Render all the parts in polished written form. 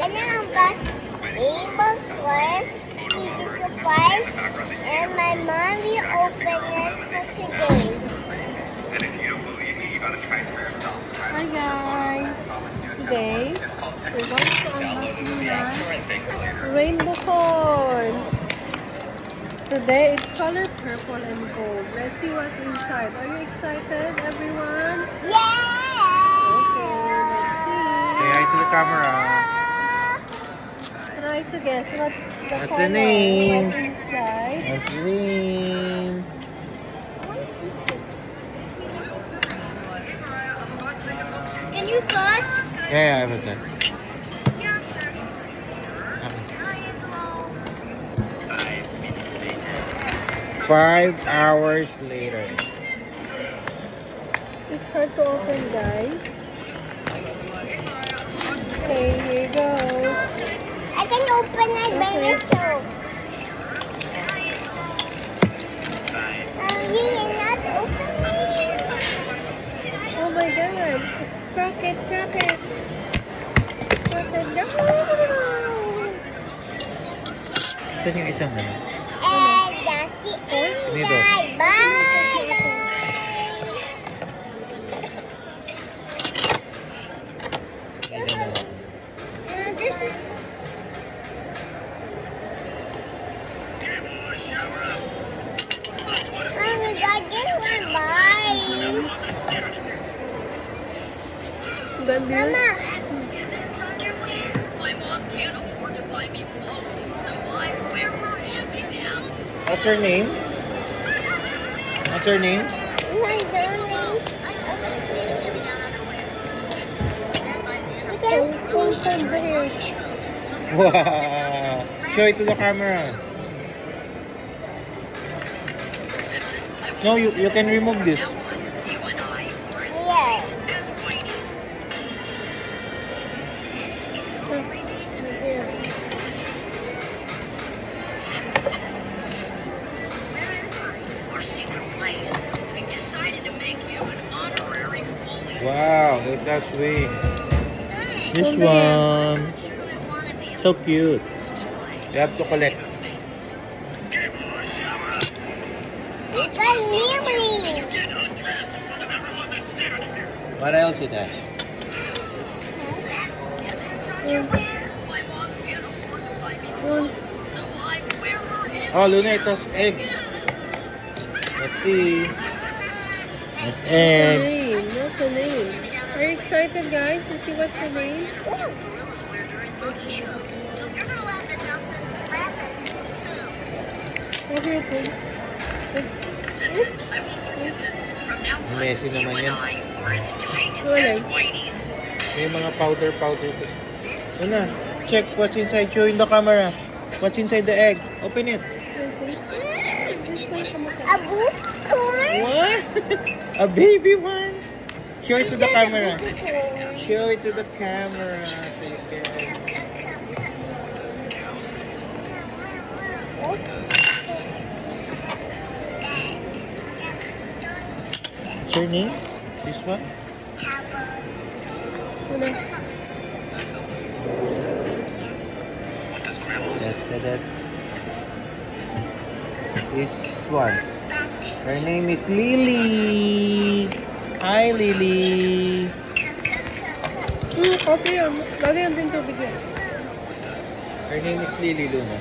Can I unbox Able Worm, Easy Supplies, and my mom will open it for today. Hi guys! Today, we're going to unbox rainbow corn. Today, it's color purple and gold. Let's see what's inside. Are you excited, everyone? Yeah! Okay, let's see. Say hi to the camera. Try to guess what's the What's color. the name? What's inside? What's the name? Can you cut? Yeah, I have it. 5 hours later. It's hard to open, guys. Okay, here you go. I can open it by myself. You cannot open it. Oh my god! Crack it, crack it! Crack it down! Saan yung isang ano? And that's the Dito. inside. Bye! This is... Oh my god, get one bye! Ganda. Mama! What's her name? What's her name? My darling. Inside the hair. Wow! Show it to the camera. No, you can remove this. Yeah. Wow, look that way. This one. So cute. You have to collect. It's a lily. What else it has? Oh, Luna, it has eggs. Let's see. It's What's the eggs. name? What's the name? Are you excited, guys, to see what's the name? Everything. Messy naman yan. Wala. May mga powder. Luna, check what's inside. Show in the camera. What's inside the egg? Open it. A booty corn. What? A baby one? Show it to the camera. Booty corn. Show it to the camera. So you can... What's your name? This one? Wala. That. This one. Her name is Lily. Hi, Lily. Okay yun. Lagi yun din tubig yun. Her name is Lily, Luna.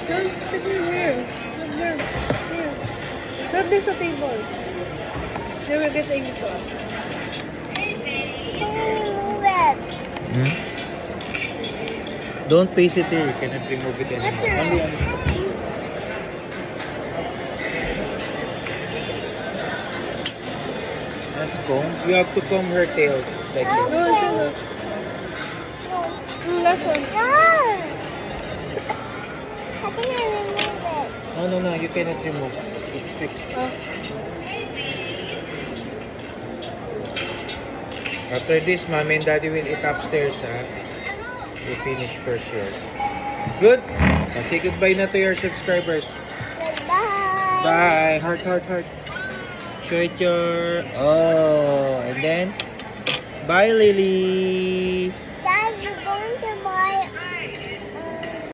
Just sit in here. Sit there. Here. Not there sa table. They will get angry to us. Red. Hmm? Don't place it here. You cannot remove it anymore. Only on... Let's comb. You have to comb her tail like No, this. it's last one. No. I think I remember. No. You cannot remove. It's fixed. Oh. After this, Mommy and Daddy will eat upstairs, ha? We finish first yours. Good? Say goodbye na to your subscribers. Goodbye. Bye. Heart, heart, heart. Show it your... Oh, and then... Bye, Lily. Dad, you're going to buy